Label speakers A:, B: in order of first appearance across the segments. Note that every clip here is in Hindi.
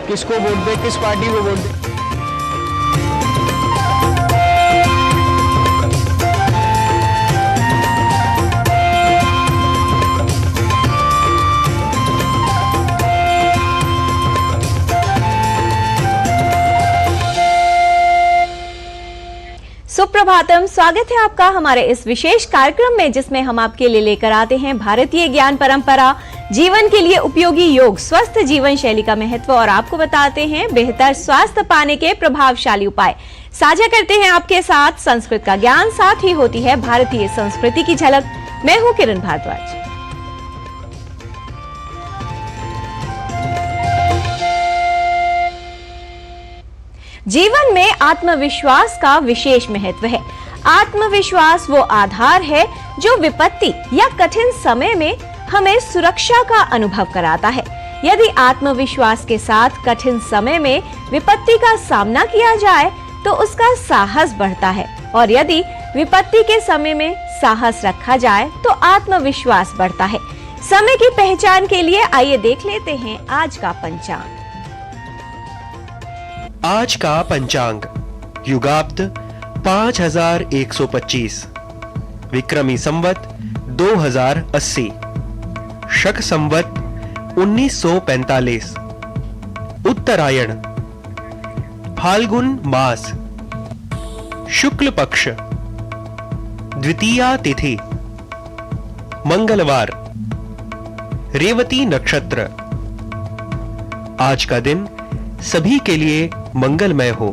A: किसको वोट दे, किस पार्टी को वोट दे।
B: सुप्रभातम, स्वागत है आपका हमारे इस विशेष कार्यक्रम में, जिसमें हम आपके लिए लेकर आते हैं भारतीय ज्ञान परंपरा, जीवन के लिए उपयोगी योग, स्वस्थ जीवन शैली का महत्व और आपको बताते हैं बेहतर स्वास्थ्य पाने के प्रभावशाली उपाय। साझा करते हैं आपके साथ संस्कृत का ज्ञान, साथ ही होती है भारतीय संस्कृति की झलक। मैं हूं किरण भारद्वाज। जीवन में आत्मविश्वास का विशेष महत्व है। आत्मविश्वास वो आधार है जो विपत्ति या कठिन समय में हमें सुरक्षा का अनुभव कराता है। यदि आत्मविश्वास के साथ कठिन समय में विपत्ति का सामना किया जाए तो उसका साहस बढ़ता है, और यदि विपत्ति के समय में साहस रखा जाए तो आत्मविश्वास बढ़ता है। समय की पहचान के लिए आइए देख लेते हैं आज का पंचांग।
C: आज का पंचांग युगाब्द 5125, विक्रमी संवत 2080, शक संवत 1945, उत्तरायण, फाल्गुन मास, शुक्ल पक्ष, द्वितीया तिथि, मंगलवार, रेवती नक्षत्र। आज का दिन सभी के लिए मंगलमय हो।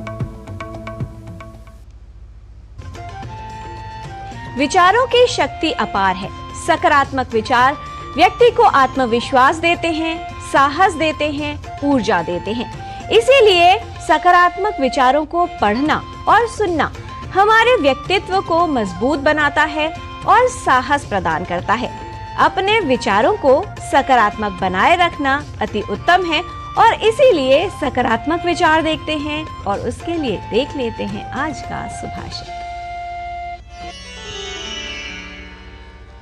B: विचारों की शक्ति अपार है। सकारात्मक विचार व्यक्ति को आत्मविश्वास देते हैं, साहस देते हैं, ऊर्जा देते हैं। इसीलिए सकारात्मक विचारों को पढ़ना और सुनना हमारे व्यक्तित्व को मजबूत बनाता है और साहस प्रदान करता है। अपने विचारों को सकारात्मक बनाए रखना अति उत्तम है, और इसीलिए सकारात्मक विचार देखते हैं और उसके लिए देख लेते हैं आज का सुभाषित।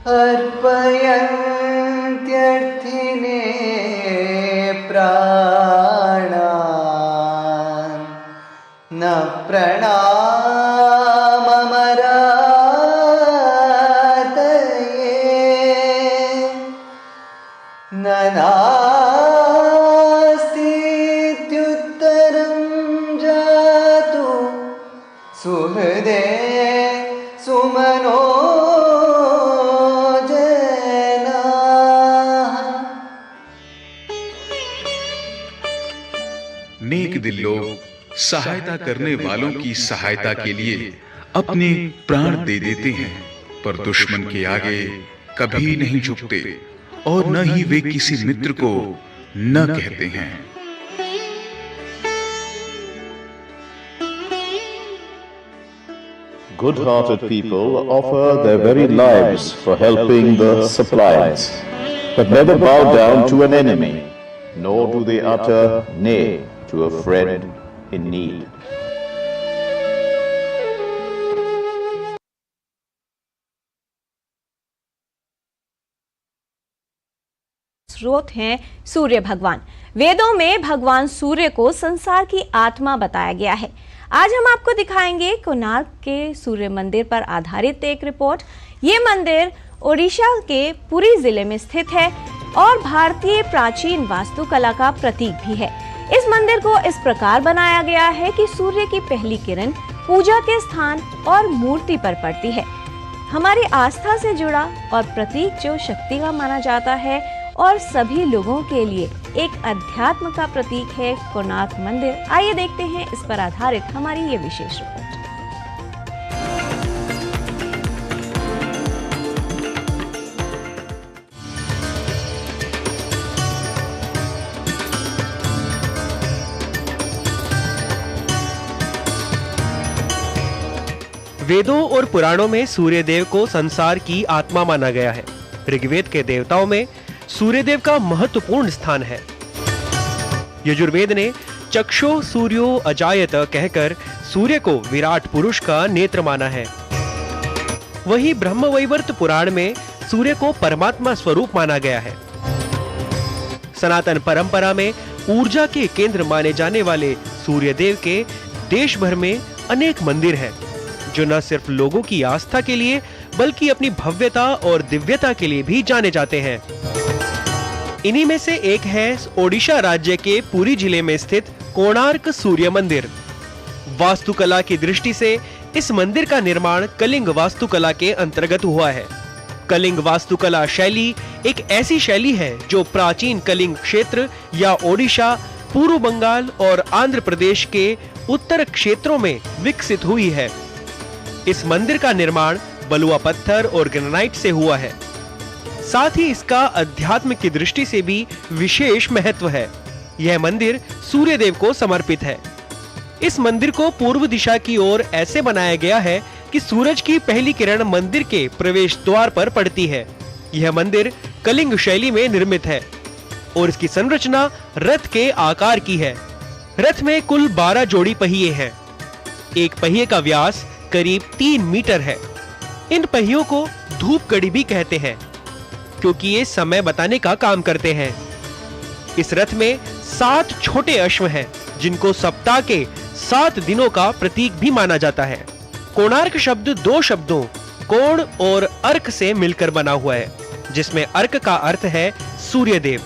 D: अर्पयन्त्यर्थिने प्राणान् न प्रणाममरातये न सुहृदे सुमनो जना।
E: नेक दिल लोग सहायता करने वालों की सहायता के लिए अपने प्राण दे देते हैं, पर दुश्मन के आगे कभी नहीं झुकते, और न ही वे किसी मित्र को न कहते हैं।
F: Good-hearted people offer their very lives for helping the suppliants, but never bow down to an enemy, nor do they utter nay to a friend in need.
B: स्रोत हैं सूर्य भगवान। वेदों में भगवान सूर्य को संसार की आत्मा बताया गया है। आज हम आपको दिखाएंगे कोणार्क के सूर्य मंदिर पर आधारित एक रिपोर्ट। ये मंदिर ओडिशा के पुरी जिले में स्थित है और भारतीय प्राचीन वास्तुकला का प्रतीक भी है। इस मंदिर को इस प्रकार बनाया गया है कि सूर्य की पहली किरण पूजा के स्थान और मूर्ति पर पड़ती है। हमारी आस्था से जुड़ा और प्रतीक जो शक्ति का माना जाता है, और सभी लोगों के लिए एक अध्यात्म का प्रतीक है कोणार्क मंदिर। आइए देखते हैं इस पर आधारित हमारी ये विशेष रिपोर्ट।
C: वेदों और पुराणों में सूर्यदेव को संसार की आत्मा माना गया है। ऋग्वेद के देवताओं में सूर्यदेव का महत्वपूर्ण स्थान है। यजुर्वेद ने चक्षो सूर्यो अजायत कहकर सूर्य को विराट पुरुष का नेत्र माना है। वहीं ब्रह्मवैवर्त पुराण में सूर्य को परमात्मा स्वरूप माना गया है। सनातन परंपरा में ऊर्जा के केंद्र माने जाने वाले सूर्य देव के देश भर में अनेक मंदिर हैं, जो न सिर्फ लोगों की आस्था के लिए बल्कि अपनी भव्यता और दिव्यता के लिए भी जाने जाते हैं। इन्हीं में से एक है ओडिशा राज्य के पुरी जिले में स्थित कोणार्क सूर्य मंदिर। वास्तुकला की दृष्टि से इस मंदिर का निर्माण कलिंग वास्तुकला के अंतर्गत हुआ है। कलिंग वास्तुकला शैली एक ऐसी शैली है जो प्राचीन कलिंग क्षेत्र या ओडिशा, पूर्व बंगाल और आंध्र प्रदेश के उत्तर क्षेत्रों में विकसित हुई है। इस मंदिर का निर्माण बलुआ पत्थर और ग्रेनाइट से हुआ है। साथ ही इसका अध्यात्म की दृष्टि से भी विशेष महत्व है। यह मंदिर सूर्य देव को समर्पित है। इस मंदिर को पूर्व दिशा की ओर ऐसे बनाया गया है कि सूरज की पहली किरण मंदिर के प्रवेश द्वार पर पड़ती है। यह मंदिर कलिंग शैली में निर्मित है और इसकी संरचना रथ के आकार की है। रथ में कुल 12 जोड़ी पहिए हैं। एक पहिए का व्यास करीब 3 मीटर है। इन पहियों को धूप कड़ी भी कहते हैं, क्योंकि ये समय बताने का काम करते हैं। इस रथ में 7 छोटे अश्व हैं, जिनको सप्ताह के 7 दिनों का प्रतीक भी माना जाता है। कोणार्क शब्द 2 शब्दों कोण और अर्क से मिलकर बना हुआ है, जिसमें अर्क का अर्थ है सूर्य देव।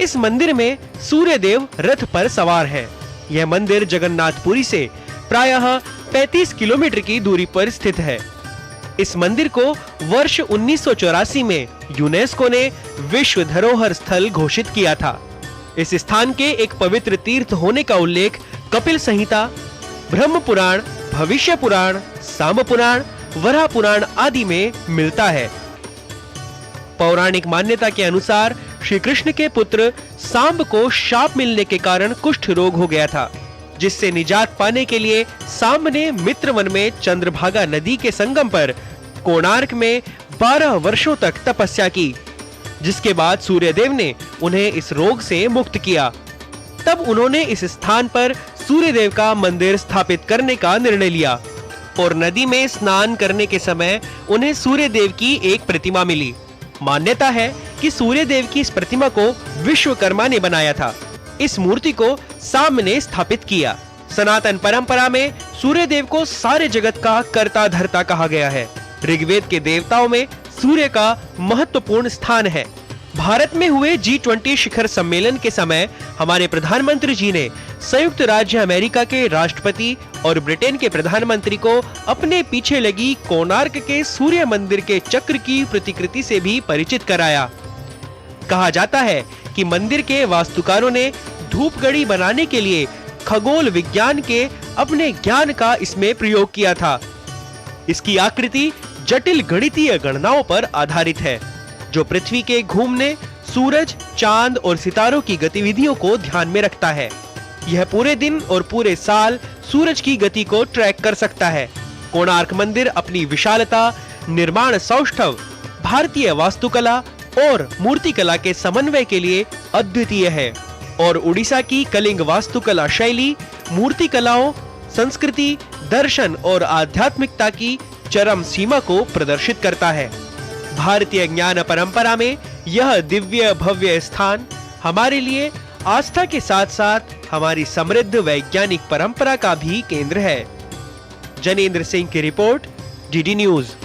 C: इस मंदिर में सूर्य देव रथ पर सवार हैं। यह मंदिर जगन्नाथपुरी से प्रायः 35 किलोमीटर की दूरी पर स्थित है। इस मंदिर को वर्ष 1984 में यूनेस्को ने विश्व धरोहर स्थल घोषित किया था। इस स्थान के एक पवित्र तीर्थ होने का उल्लेख कपिल संहिता, ब्रह्म पुराण, भविष्य पुराण, साम पुराण, वराह पुराण आदि में मिलता है। पौराणिक मान्यता के अनुसार श्री कृष्ण के पुत्र सांब को शाप मिलने के कारण कुष्ठ रोग हो गया था, जिससे निजात पाने के लिए सांब ने मित्रवन में चंद्रभागा नदी के संगम पर कोणार्क में 12 वर्षों तक तपस्या की, जिसके बाद सूर्यदेव ने उन्हें इस रोग से मुक्त किया। तब उन्होंने इस स्थान पर सूर्यदेव का मंदिर स्थापित करने का निर्णय लिया और नदी में स्नान करने के समय उन्हें सूर्यदेव की एक प्रतिमा मिली। मान्यता है कि सूर्यदेव की इस प्रतिमा को विश्वकर्मा ने बनाया था। इस मूर्ति को सामने स्थापित किया। सनातन परंपरा में सूर्यदेव को सारे जगत का कर्ता धर्ता कहा गया है। ऋग्वेद के देवताओं में सूर्य का महत्वपूर्ण स्थान है। भारत में हुए G20 शिखर सम्मेलन के समय हमारे प्रधानमंत्री जी ने संयुक्त राज्य अमेरिका के राष्ट्रपति और ब्रिटेन के प्रधानमंत्री को अपने पीछे लगी कोणार्क के सूर्य मंदिर के चक्र की प्रतिकृति से भी परिचित कराया। कहा जाता है कि मंदिर के वास्तुकारों ने धूप घड़ी बनाने के लिए खगोल विज्ञान के अपने ज्ञान का इसमें प्रयोग किया था। इसकी आकृति जटिल गणितीय गणनाओं पर आधारित है, जो पृथ्वी के घूमने, सूरज, चांद और सितारों की गतिविधियों को ध्यान में रखता है। यह पूरे दिन और पूरे साल सूरज की गति को ट्रैक कर सकता है। कोणार्क मंदिर अपनी विशालता, निर्माण सौष्ठव, भारतीय वास्तुकला और मूर्तिकला के समन्वय के लिए अद्वितीय है और उड़ीसा की कलिंग वास्तुकला शैली मूर्तिकलाओं, संस्कृति, दर्शन और आध्यात्मिकता की चरम सीमा को प्रदर्शित करता है। भारतीय ज्ञान परंपरा में यह दिव्य भव्य स्थान हमारे लिए आस्था के साथ साथ हमारी समृद्ध वैज्ञानिक परंपरा का भी केंद्र है। जनेंद्र सिंह की रिपोर्ट, डीडी न्यूज।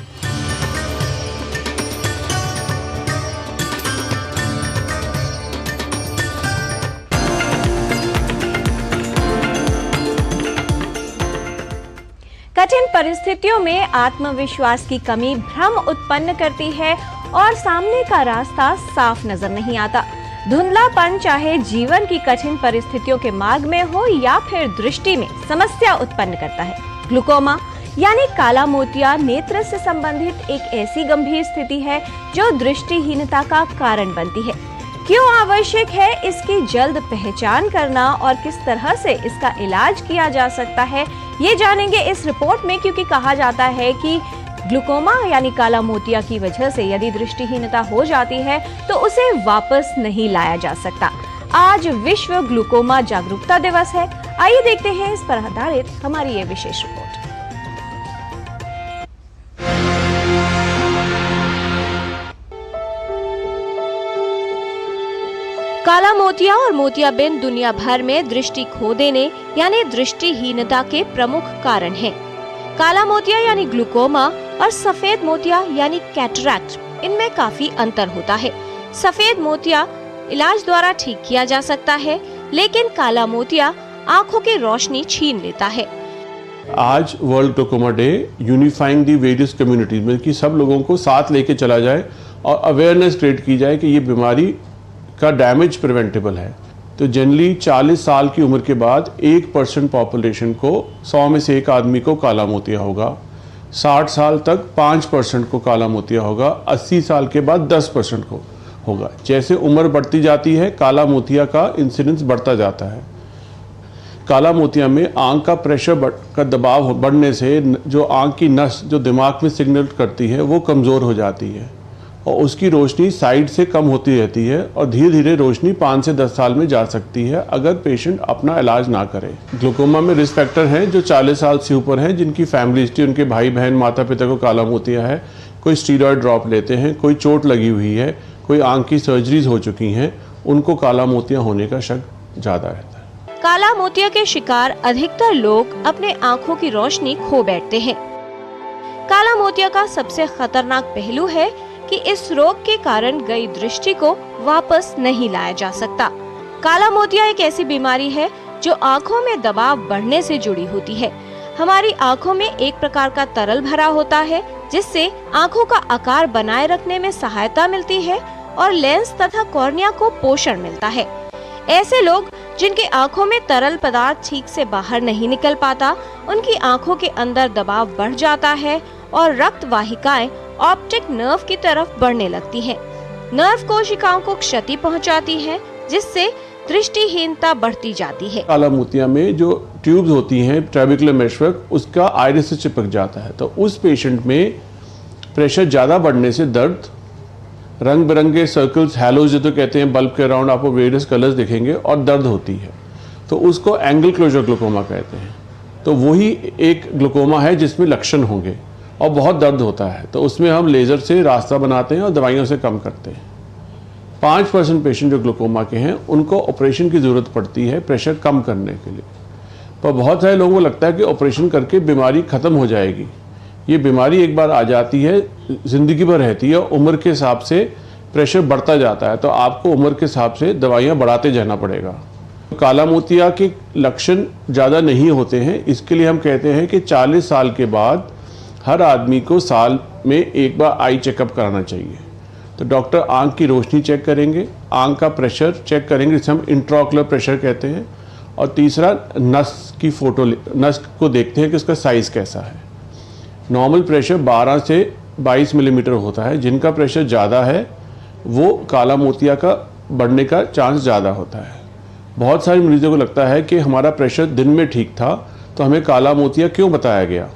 B: कठिन परिस्थितियों में आत्मविश्वास की कमी भ्रम उत्पन्न करती है और सामने का रास्ता साफ नजर नहीं आता। धुंधलापन चाहे जीवन की कठिन परिस्थितियों के मार्ग में हो या फिर दृष्टि में समस्या उत्पन्न करता है। ग्लूकोमा यानी काला मोतिया नेत्र से संबंधित एक ऐसी गंभीर स्थिति है जो दृष्टिहीनता का कारण बनती है। क्यों आवश्यक है इसकी जल्द पहचान करना और किस तरह से इसका इलाज किया जा सकता है, ये जानेंगे इस रिपोर्ट में, क्योंकि कहा जाता है कि ग्लूकोमा यानी काला मोतिया की वजह से यदि दृष्टिहीनता हो जाती है तो उसे वापस नहीं लाया जा सकता। आज विश्व ग्लूकोमा जागरूकता दिवस है। आइए देखते हैं इस पर आधारित हमारी ये विशेष रिपोर्ट। काला मोतिया और मोतियाबिंद दुनिया भर में दृष्टि खो देने यानी दृष्टिहीनता के प्रमुख कारण हैं। काला मोतिया यानी ग्लूकोमा और सफेद मोतिया यानी कैटरैक्ट, इनमें काफी अंतर होता है। सफेद मोतिया इलाज द्वारा ठीक किया जा सकता है, लेकिन काला मोतिया आंखों की रोशनी छीन लेता है।
G: आज world glaucoma day unifying the various communities में कि सब लोगों को साथ लेके चला जाए और अवेयरनेस क्रिएट की जाए कि ये बीमारी का डैमेज प्रिवेंटेबल है। तो जनरली 40 साल की उम्र के बाद 1% पॉपुलेशन को 100 में से एक आदमी को काला मोतिया होगा। 60 साल तक 5% को काला मोतिया होगा। 80 साल के बाद 10% को होगा। जैसे उम्र बढ़ती जाती है काला मोतिया का इंसिडेंस बढ़ता जाता है। काला मोतिया में आंख का प्रेशर का दबाव बढ़ने से जो आंख की नस जो दिमाग में सिग्नल करती है वो कमज़ोर हो जाती है और उसकी रोशनी साइड से कम होती रहती है और धीरे धीरे रोशनी 5 से 10 साल में जा सकती है अगर पेशेंट अपना इलाज ना करे। ग्लूकोमा में रिस्क फैक्टर हैं जो 40 साल से ऊपर हैं, जिनकी फैमिली हिस्ट्री, उनके भाई बहन माता पिता को काला मोतिया है, कोई स्टीरॉयड ड्रॉप लेते हैं, कोई चोट लगी हुई है, कोई आंख की सर्जरीज हो चुकी हैं, उनको काला मोतिया होने का शक ज़्यादा रहता है।
B: काला मोतिया के शिकार अधिकतर लोग अपने आंखों की रोशनी खो बैठते हैं। काला मोतिया का सबसे खतरनाक पहलू है कि इस रोग के कारण गई दृष्टि को वापस नहीं लाया जा सकता। काला मोतिया एक ऐसी बीमारी है जो आंखों में दबाव बढ़ने से जुड़ी होती है। हमारी आंखों में एक प्रकार का तरल भरा होता है जिससे आंखों का आकार बनाए रखने में सहायता मिलती है और लेंस तथा कॉर्निया को पोषण मिलता है। ऐसे लोग जिनके आंखों में तरल पदार्थ ठीक से बाहर नहीं निकल पाता, उनकी आंखों के अंदर दबाव बढ़ जाता है और रक्त वाहिकाएं ऑप्टिक नर्व की तरफ बढ़ने लगती हैं। नर्व कोशिकाओं को क्षति पहुंचाती है जिससे दृष्टिहीनता बढ़ती जाती है।
G: काला मोतिया में जो ट्यूब्स होती हैं ट्रेबिकुलर मेशवर्क, उसका आइरिस से चिपक जाता है। तो उस पेशेंट में प्रेशर ज़्यादा बढ़ने से दर्द, रंग बिरंगे सर्कल्स, हैलोज जो तो कहते हैं, बल्ब के अराउंड आपको वेरियस कलर्स दिखेंगे और दर्द होती है, तो उसको एंगल क्लोजर ग्लूकोमा कहते हैं। तो वही एक ग्लूकोमा है जिसमें लक्षण होंगे और बहुत दर्द होता है, तो उसमें हम लेज़र से रास्ता बनाते हैं और दवाइयों से कम करते हैं। 5% पेशेंट जो ग्लूकोमा के हैं उनको ऑपरेशन की ज़रूरत पड़ती है प्रेशर कम करने के लिए। पर बहुत सारे लोगों को लगता है कि ऑपरेशन करके बीमारी ख़त्म हो जाएगी। ये बीमारी एक बार आ जाती है ज़िंदगी भर रहती है। उम्र के हिसाब से प्रेशर बढ़ता जाता है, तो आपको उम्र के हिसाब से दवाइयाँ बढ़ाते जाना पड़ेगा। काला मोतिया के लक्षण ज़्यादा नहीं होते हैं, इसके लिए हम कहते हैं कि 40 साल के बाद हर आदमी को साल में एक बार आई चेकअप कराना चाहिए। तो डॉक्टर आंख की रोशनी चेक करेंगे, आंख का प्रेशर चेक करेंगे जिसे हम इंट्राओकुलर प्रेशर कहते हैं, और तीसरा नस की फोटो, नस को देखते हैं कि उसका साइज़ कैसा है। नॉर्मल प्रेशर 12 से 22 मिलीमीटर होता है। जिनका प्रेशर ज़्यादा है वो काला मोतिया का बढ़ने का चांस ज़्यादा होता है। बहुत सारे मरीजों को लगता है कि हमारा प्रेशर दिन में ठीक था तो हमें काला मोतिया क्यों बताया गया।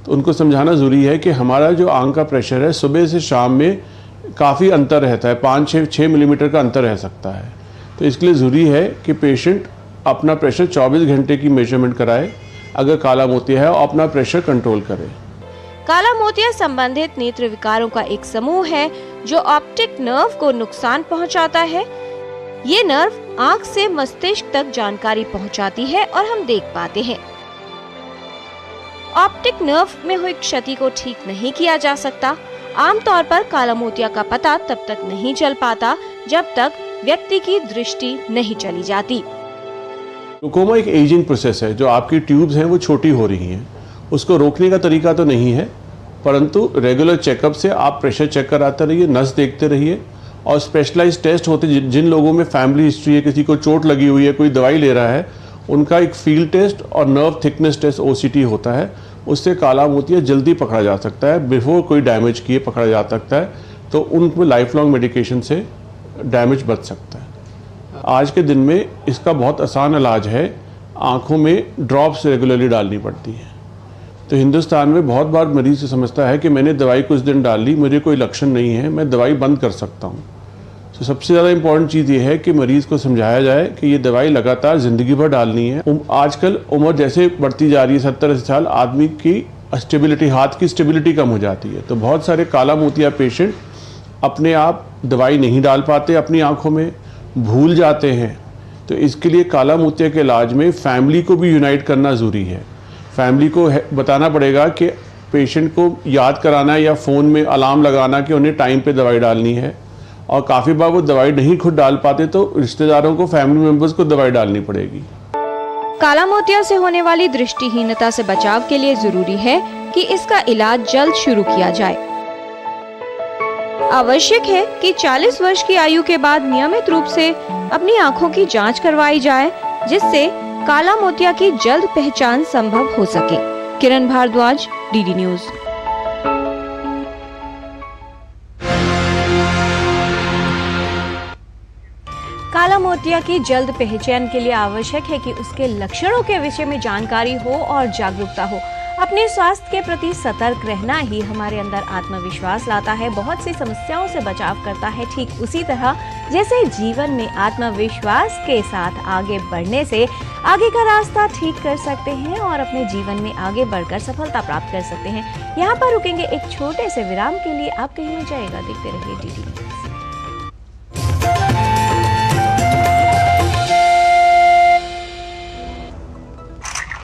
G: तो उनको समझाना ज़रूरी है कि हमारा जो आंख का प्रेशर है सुबह से शाम में काफ़ी अंतर रहता है, 5-6 मिलीमीटर का अंतर रह सकता है। तो इसके लिए ज़रूरी है कि पेशेंट अपना प्रेशर 24 घंटे की मेजरमेंट कराए अगर काला मोतिया है, और अपना प्रेशर कंट्रोल करे।
B: काला मोतिया संबंधित नेत्र विकारों का एक समूह है जो ऑप्टिक नर्व को नुकसान पहुंचाता है। ये नर्व आंख से मस्तिष्क तक जानकारी पहुंचाती है और हम देख पाते हैं। ऑप्टिक नर्व में हुई क्षति को ठीक नहीं किया जा सकता। आमतौर पर काला मोतिया का पता तब तक नहीं चल पाता जब तक व्यक्ति की दृष्टि नहीं चली जाती।
G: ग्लूकोमा एक एजिंग प्रोसेस है। जो आपकी ट्यूब्स हैं वो छोटी हो रही हैं, उसको रोकने का तरीका तो नहीं है, परंतु रेगुलर चेकअप से आप प्रेशर चेक कराते रहिए, नस देखते रहिए, और स्पेशलाइज्ड टेस्ट होते हैं। जिन लोगों में फैमिली हिस्ट्री है, किसी को चोट लगी हुई है, कोई दवाई ले रहा है, उनका एक फील्ड टेस्ट और नर्व थिकनेस टेस्ट OCT होता है। उससे काला मोतिया जल्दी पकड़ा जा सकता है, बिफोर कोई डैमेज किए पकड़ा जा सकता है। तो उनको लाइफ लॉन्ग मेडिकेशन से डैमेज बच सकता है। आज के दिन में इसका बहुत आसान इलाज है, आँखों में ड्रॉप्स रेगुलरली डालनी पड़ती है। तो हिंदुस्तान में बहुत बार मरीज समझता है कि मैंने दवाई कुछ दिन डाल ली, मुझे कोई लक्षण नहीं है, मैं दवाई बंद कर सकता हूँ। तो सबसे ज़्यादा इम्पॉर्टेंट चीज़ ये है कि मरीज़ को समझाया जाए कि ये दवाई लगातार ज़िंदगी भर डालनी है। आजकल उम्र जैसे बढ़ती जा रही है, 70-80 साल, आदमी की स्टेबिलिटी, हाथ की स्टेबिलिटी कम हो जाती है। तो बहुत सारे काला मोतिया पेशेंट अपने आप दवाई नहीं डाल पाते अपनी आँखों में, भूल जाते हैं। तो इसके लिए काला मोतिया के इलाज में फैमिली को भी यूनाइट करना ज़रूरी है। फैमिली को बताना पड़ेगा कि पेशेंट को याद कराना है या फ़ोन में अलार्म लगाना कि उन्हें टाइम पे दवाई डालनी है, और काफ़ी बार वो दवाई नहीं खुद डाल पाते तो रिश्तेदारों को, फैमिली मेम्बर्स को दवाई डालनी पड़ेगी।
B: काला मोतिया से होने वाली दृष्टिहीनता से बचाव के लिए जरूरी है कि इसका इलाज जल्द शुरू किया जाए। आवश्यक है कि 40 वर्ष की आयु के बाद नियमित रूप से अपनी आंखों की जांच करवाई जाए, जिससे काला मोतिया की जल्द पहचान संभव हो सके। किरण भारद्वाज, डीडी न्यूज। काला मोतिया की जल्द पहचान के लिए आवश्यक है कि उसके लक्षणों के विषय में जानकारी हो और जागरूकता हो। अपने स्वास्थ्य के प्रति सतर्क रहना ही हमारे अंदर आत्मविश्वास लाता है, बहुत सी समस्याओं से बचाव करता है। ठीक उसी तरह जैसे जीवन में आत्मविश्वास के साथ आगे बढ़ने से आगे का रास्ता ठीक कर सकते हैं और अपने जीवन में आगे बढ़कर सफलता प्राप्त कर सकते हैं। यहाँ पर रुकेंगे एक छोटे से विराम के लिए। आप कहीं में जाएगा, देखते रहिए DD news.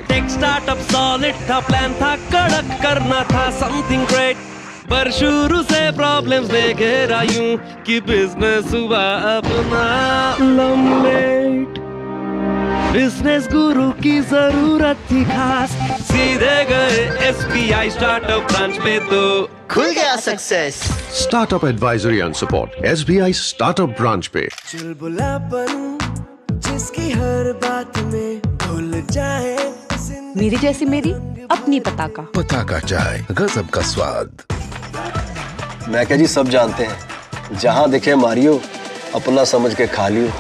H: Tech startup solid था, प्लान था कड़क, करना था समथिंग ग्रेट, पर शुरू से प्रॉब्लम्स ने घेरा यूं कि बिजनेस हुआ अपना लम्बेट। बिजनेस गुरु की जरूरत थी खास, सीधे गए SBI स्टार्टअप ब्रांच पे तो
D: खुल गया success.
I: Startup Advisory and Support, SBI Startup Branch पे।
H: चुलबुलापन जिसकी हर बात में भूल जाए,
J: मेरी जैसी मेरी अपनी पताका।
I: पताका चाय, गजब का स्वाद।
K: मैं क्या जी, सब जानते हैं, जहां दिखे मारियो, अपना समझ के खा लियो।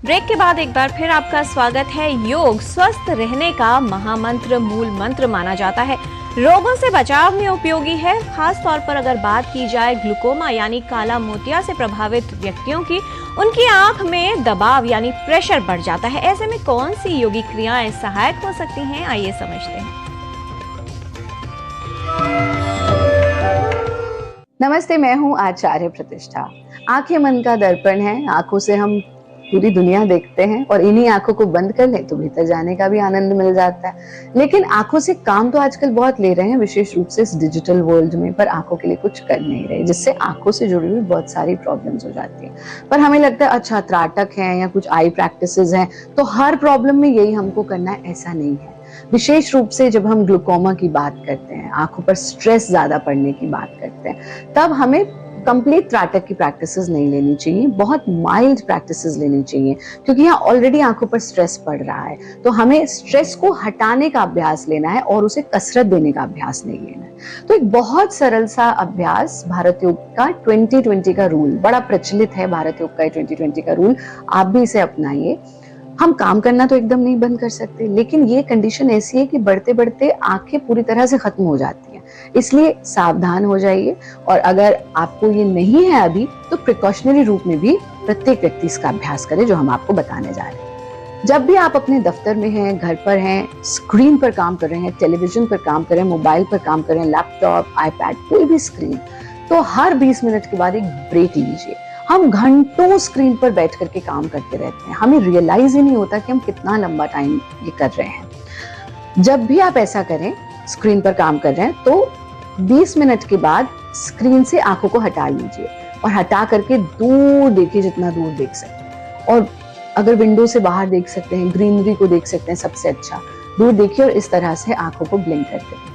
B: ब्रेक के बाद एक बार फिर आपका स्वागत है। योग स्वस्थ रहने का महामंत्र, मूल मंत्र माना जाता है। रोगों से बचाव में उपयोगी है। खास तौर पर अगर बात की जाए ग्लूकोमा यानी काला मोतिया से प्रभावित व्यक्तियों की, उनकी आंख में दबाव यानी प्रेशर बढ़ जाता है। ऐसे में कौन सी योगिक क्रियाएं सहायक हो सकती हैं, आइए समझते हैं।
J: नमस्ते, मैं हूँ आचार्य प्रतिष्ठा। आंखें मन का दर्पण है। आंखों से हम पूरी दुनिया देखते हैं और इन्हीं आंखों को बंद कर लें तो भीतर जाने का भी आनंद मिल जाता है। लेकिन आंखों से काम तो आजकल बहुत ले रहे हैं, विशेष रूप से इस डिजिटल वर्ल्ड में, पर आंखों के लिए कुछ कर नहीं रहे, जिससे आंखों से जुड़ी हुई बहुत सारी प्रॉब्लम्स हो जाती हैं। पर हमें लगता है अच्छा त्राटक है या कुछ आई प्रैक्टिसेस हैं तो हर प्रॉब्लम में यही हमको करना है, ऐसा नहीं है। विशेष रूप से जब हम ग्लूकोमा की बात करते हैं, आंखों पर स्ट्रेस ज्यादा पड़ने की बात करते हैं, तब हमें कंप्लीट त्राटक की प्रैक्टिसेस नहीं लेनी चाहिए, बहुत माइल्ड प्रैक्टिसेस लेनी चाहिए, क्योंकि यहाँ ऑलरेडी आंखों पर स्ट्रेस पड़ रहा है। तो हमें स्ट्रेस को हटाने का अभ्यास लेना है और उसे कसरत देने का अभ्यास नहीं लेना है। तो एक बहुत सरल सा अभ्यास, भारत योग का 2020 का रूल, बड़ा प्रचलित है भारत योग का 2020 का रूल, आप भी इसे अपनाइए। हम काम करना तो एकदम नहीं बंद कर सकते, लेकिन ये कंडीशन ऐसी है कि बढ़ते बढ़ते आंखें पूरी तरह से खत्म हो जाती हैं, इसलिए सावधान हो जाइए। और अगर आपको ये नहीं है अभी, तो प्रिकॉशनरी रूप में भी प्रत्येक व्यक्ति इसका अभ्यास करे, जो हम आपको बताने जा रहे हैं। जब भी आप अपने दफ्तर में हैं, घर पर हैं, स्क्रीन पर काम कर रहे हैं, टेलीविजन पर काम कर रहे हैं, मोबाइल पर काम कर रहे हैं, लैपटॉप, आईपैड, कोई भी स्क्रीन, तो हर 20 मिनट के बाद एक ब्रेक लीजिए। हम घंटों स्क्रीन पर बैठ करके काम करते रहते हैं, हमें रियलाइज ही नहीं होता कि हम कितना लंबा टाइम ये कर रहे हैं। जब भी आप ऐसा करें, स्क्रीन पर काम कर रहे हैं, तो 20 मिनट के बाद स्क्रीन से आंखों को हटा लीजिए और हटा करके दूर देखिए, जितना दूर देख सकते हैं। और अगर विंडो से बाहर देख सकते हैं, ग्रीनरी को देख सकते हैं, सबसे अच्छा दूर देखिए और इस तरह से आंखों को ब्लिंक करते हैं।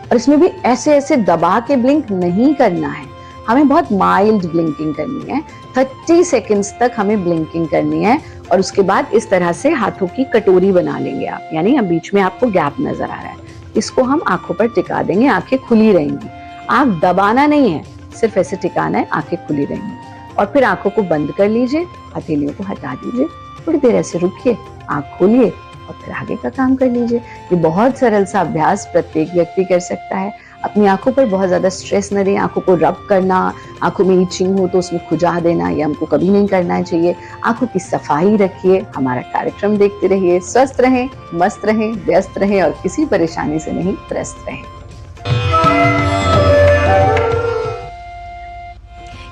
J: और इसमें भी ऐसे ऐसे दबा के ब्लिंक नहीं करना है, हमें बहुत माइल्ड ब्लिंकिंग करनी है। 30 सेकेंड्स तक हमें ब्लिंकिंग करनी है और उसके बाद इस तरह से हाथों की कटोरी बना लेंगे आप, यानी अब बीच में आपको गैप नजर आ रहा है, इसको हम आंखों पर टिका देंगे, आंखें खुली रहेंगी। आंख दबाना नहीं है, सिर्फ ऐसे टिकाना है, आंखें खुली रहेंगी। और फिर आंखों को बंद कर लीजिए, हथेलियों को हटा दीजिए, थोड़ी देर ऐसे रुकिए, आंख खोलिए और फिर आगे का काम कर लीजिए। ये बहुत सरल सा अभ्यास प्रत्येक व्यक्ति कर सकता है। अपनी आंखों पर बहुत ज्यादा स्ट्रेस न दें। आंखों को रब करना, आंखों में ईचिंग हो तो उसमें खुजा देना, ये हमको कभी नहीं करना चाहिए। आंखों की सफाई रखिए, हमारा कार्यक्रम देखते रहिए, स्वस्थ रहें, मस्त रहें, व्यस्त रहें और किसी परेशानी से नहीं त्रस्त रहें।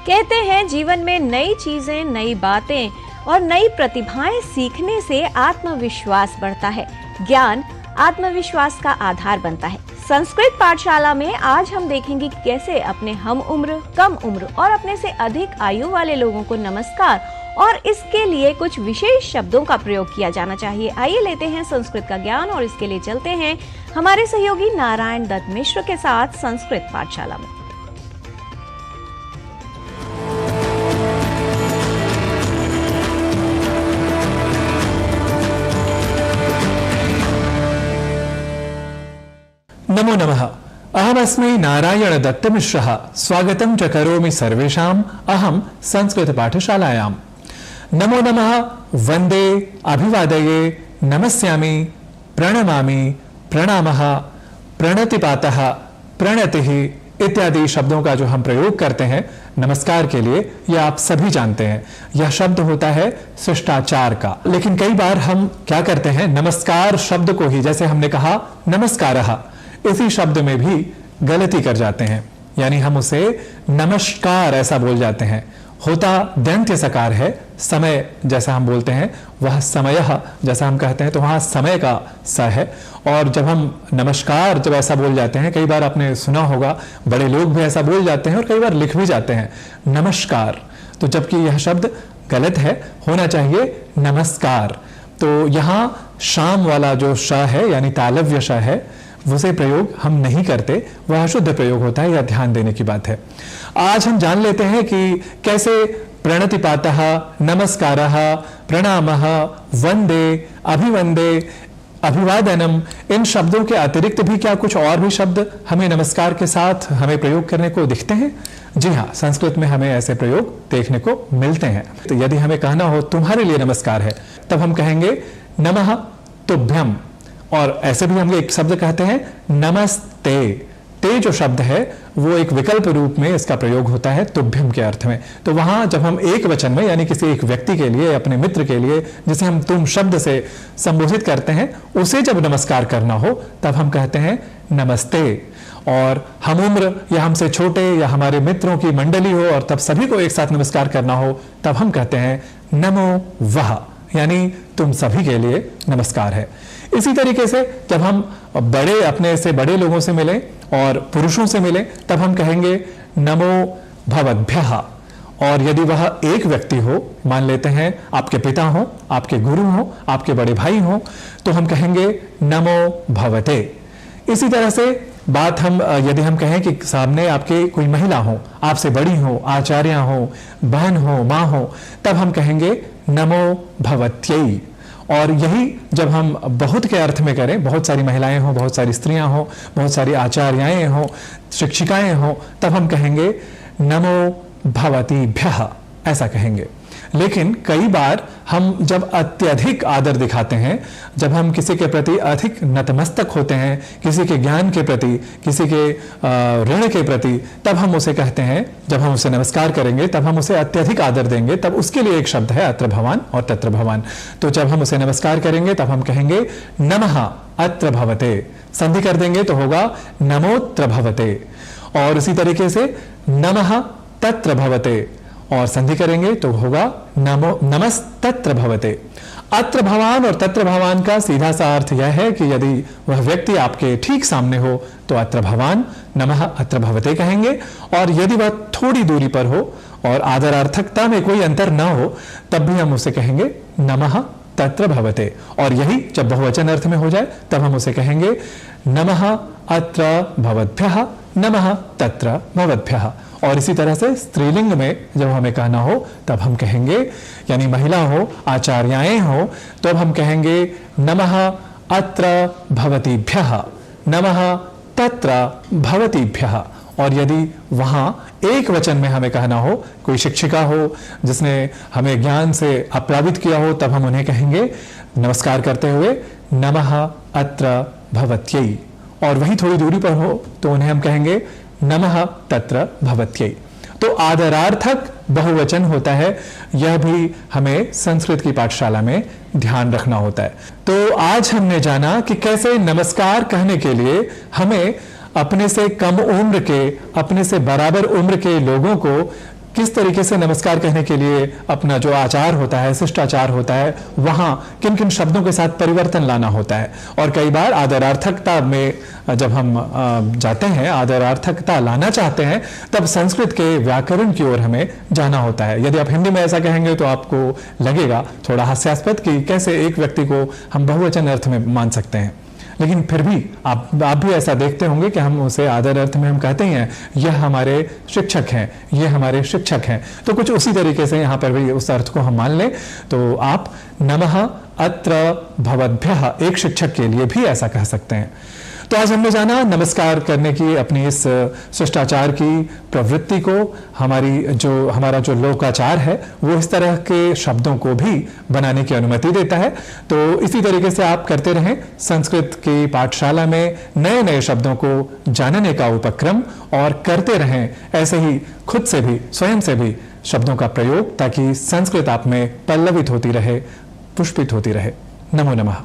B: कहते हैं जीवन में नई चीजें, नई बातें और नई प्रतिभाएं सीखने से आत्मविश्वास बढ़ता है। ज्ञान आत्मविश्वास का आधार बनता है। संस्कृत पाठशाला में आज हम देखेंगे कि कैसे अपने हम उम्र, कम उम्र और अपने से अधिक आयु वाले लोगों को नमस्कार और इसके लिए कुछ विशेष शब्दों का प्रयोग किया जाना चाहिए। आइए लेते हैं संस्कृत का ज्ञान और इसके लिए चलते हैं हमारे सहयोगी नारायण दत्त मिश्र के साथ संस्कृत पाठशाला में।
L: नमो नमः। अहमस्मै नारायण दत्तमिश्रः। स्वागतं च करोमि सर्वेषाम् अहं संस्कृत पाठशालायाम्। नमो नमः, वन्दे, अभिवादये, नमस्यामि, प्रणमामि, प्रणामः, प्रणतिपातः, प्रणतिः इत्यादि शब्दों का जो हम प्रयोग करते हैं नमस्कार के लिए, यह आप सभी जानते हैं। यह शब्द होता है शिष्टाचार का। लेकिन कई बार हम क्या करते हैं, नमस्कार शब्द को ही, जैसे हमने कहा नमस्कारः, इसी शब्द में भी गलती कर जाते हैं, यानी हम उसे नमस्कार ऐसा बोल जाते हैं। होता दंत्य सकार है, समय जैसा हम बोलते हैं, वह समयः जैसा हम कहते हैं, तो वहां समय का स है। और जब हम नमस्कार जब ऐसा बोल जाते हैं, कई बार आपने सुना होगा बड़े लोग भी ऐसा बोल जाते हैं और कई बार लिख भी जाते हैं नमस्कार, तो जबकि यह शब्द गलत है, होना चाहिए नमस्कार। तो यहाँ शाम वाला जो श है, यानी तालव्य श है, उसे प्रयोग हम नहीं करते, वह अशुद्ध प्रयोग होता है, यह ध्यान देने की बात है। आज हम जान लेते हैं कि कैसे प्रणतिपातः, नमस्कारः, प्रणामः, वंदे, अभिवंदे, अभिवादनम, इन शब्दों के अतिरिक्त भी क्या कुछ और भी शब्द हमें नमस्कार के साथ हमें प्रयोग करने को दिखते हैं? जी हाँ, संस्कृत में हमें ऐसे प्रयोग देखने को मिलते हैं। तो यदि हमें कहना हो तुम्हारे लिए नमस्कार है, तब हम कहेंगे नमः तुभ्यम। और ऐसे भी हम एक शब्द कहते हैं नमस्ते। ते जो शब्द है वो एक विकल्प रूप में इसका प्रयोग होता है तुभ्यम के अर्थ में। तो वहां जब हम एक वचन में, यानी किसी एक व्यक्ति के लिए, अपने मित्र के लिए, जिसे हम तुम शब्द से संबोधित करते हैं, उसे जब नमस्कार करना हो तब हम कहते हैं नमस्ते। और हम उम्र या हमसे छोटे या हमारे मित्रों की मंडली हो और तब सभी को एक साथ नमस्कार करना हो, तब हम कहते हैं नमो वह, यानी तुम सभी के लिए नमस्कार है। इसी तरीके से जब हम बड़े, अपने से बड़े लोगों से मिलें और पुरुषों से मिलें, तब हम कहेंगे नमो भवद्भ्यः। और यदि वह एक व्यक्ति हो, मान लेते हैं आपके पिता हो, आपके गुरु हो, आपके बड़े भाई हो, तो हम कहेंगे नमो भवते। इसी तरह से बात हम, यदि हम कहें कि सामने आपके कोई महिला हो, आपसे बड़ी हो, आचार्या हो, बहन हो, माँ हो, तब हम कहेंगे नमो भवत्यै। और यही जब हम बहुत के अर्थ में करें, बहुत सारी महिलाएं हो, बहुत सारी स्त्रियां हो, बहुत सारी आचार्याएं हो, शिक्षिकाएं हो, तब हम कहेंगे नमो भवतीभ्यः, ऐसा कहेंगे। लेकिन कई बार हम जब अत्यधिक आदर दिखाते हैं, जब हम किसी के प्रति अधिक नतमस्तक होते हैं, किसी के ज्ञान के प्रति, किसी के ऋण के प्रति, तब हम उसे कहते हैं, जब हम उसे नमस्कार करेंगे तब हम उसे अत्यधिक आदर देंगे, तब उसके लिए एक शब्द है अत्र भवान और तत्र भवान। तो जब हम उसे नमस्कार करेंगे तब हम कहेंगे नमः अत्र भवते, संधि कर देंगे तो होगा नमोत्र भवते। और इसी तरीके से नमः तत्र भवते, और संधि करेंगे तो होगा नमो नमस्तत्र भवते। अत्र भवान और तत्र भवान का सीधा सा अर्थ यह है कि यदि वह व्यक्ति आपके ठीक सामने हो तो अत्र भवान, नमः अत्र भवते कहेंगे। और यदि वह थोड़ी दूरी पर हो और आदरार्थकता में कोई अंतर न हो, तब भी हम उसे कहेंगे नमः तत्र भवते। और यही जब बहुवचन अर्थ में हो जाए तब हम उसे कहेंगे नमः अत्र भवद्भ्यः, नमः तत्र भवद्भ्यः। और इसी तरह से स्त्रीलिंग में जब हमें कहना हो तब हम कहेंगे, यानी महिला हो, आचार्याएं हो, तो अब हम कहेंगे नमः अत्र भवतीभ्यः, नमः तत्र भवतीभ्यः। और यदि वहां एक वचन में हमें कहना हो, कोई शिक्षिका हो जिसने हमें ज्ञान से अप्लावित किया हो, तब हम उन्हें कहेंगे नमस्कार करते हुए नमः अत्र भवत्यै। और वही थोड़ी दूरी पर हो तो उन्हें हम कहेंगे नमः तत्र भवत्यै। तो आदरार्थक बहुवचन होता है, यह भी हमें संस्कृत की पाठशाला में ध्यान रखना होता है। तो आज हमने जाना कि कैसे नमस्कार कहने के लिए हमें अपने से कम उम्र के, अपने से बराबर उम्र के लोगों को किस तरीके से नमस्कार कहने के लिए अपना जो आचार होता है, शिष्टाचार होता है, वहां किन किन शब्दों के साथ परिवर्तन लाना होता है। और कई बार आदरार्थकता में जब हम जाते हैं, आदरार्थकता लाना चाहते हैं, तब संस्कृत के व्याकरण की ओर हमें जाना होता है। यदि आप हिंदी में ऐसा कहेंगे तो आपको लगेगा थोड़ा हास्यास्पद कि कैसे एक व्यक्ति को हम बहुवचन अर्थ में मान सकते हैं, लेकिन फिर भी आप भी ऐसा देखते होंगे कि हम उसे आदर अर्थ में हम कहते हैं यह हमारे शिक्षक हैं, ये हमारे शिक्षक हैं। तो कुछ उसी तरीके से यहाँ पर भी उस अर्थ को हम मान लें तो आप नमः अत्र भवद्भ्यः एक शिक्षक के लिए भी ऐसा कह सकते हैं। तो आज हमने जाना नमस्कार करने की अपनी इस शिष्टाचार की प्रवृत्ति को, हमारा जो लोकाचार है वो इस तरह के शब्दों को भी बनाने की अनुमति देता है। तो इसी तरीके से आप करते रहें संस्कृत की पाठशाला में नए नए शब्दों को जानने का उपक्रम, और करते रहें ऐसे ही खुद से भी, स्वयं से भी शब्दों का प्रयोग, ताकि संस्कृत आप में पल्लवित होती रहे, पुष्पित होती रहे। नमो नमः।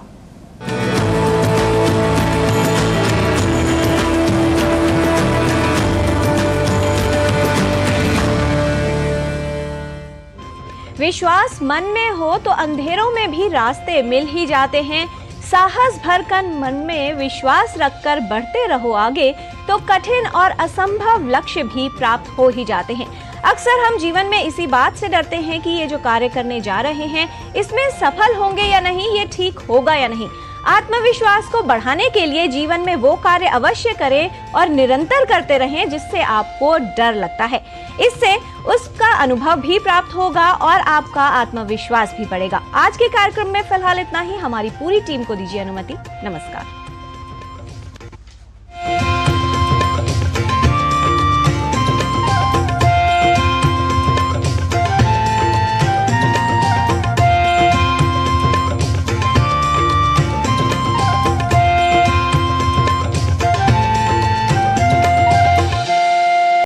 B: विश्वास मन में हो तो अंधेरों में भी रास्ते मिल ही जाते हैं। साहस भरकर मन में विश्वास रखकर बढ़ते रहो आगे, तो कठिन और असंभव लक्ष्य भी प्राप्त हो ही जाते हैं। अक्सर हम जीवन में इसी बात से डरते हैं कि ये जो कार्य करने जा रहे हैं इसमें सफल होंगे या नहीं, ये ठीक होगा या नहीं। आत्मविश्वास को बढ़ाने के लिए जीवन में वो कार्य अवश्य करें और निरंतर करते रहें जिससे आपको डर लगता है। इससे उसका अनुभव भी प्राप्त होगा और आपका आत्मविश्वास भी बढ़ेगा। आज के कार्यक्रम में फिलहाल इतना ही। हमारी पूरी टीम को दीजिए अनुमति। नमस्कार।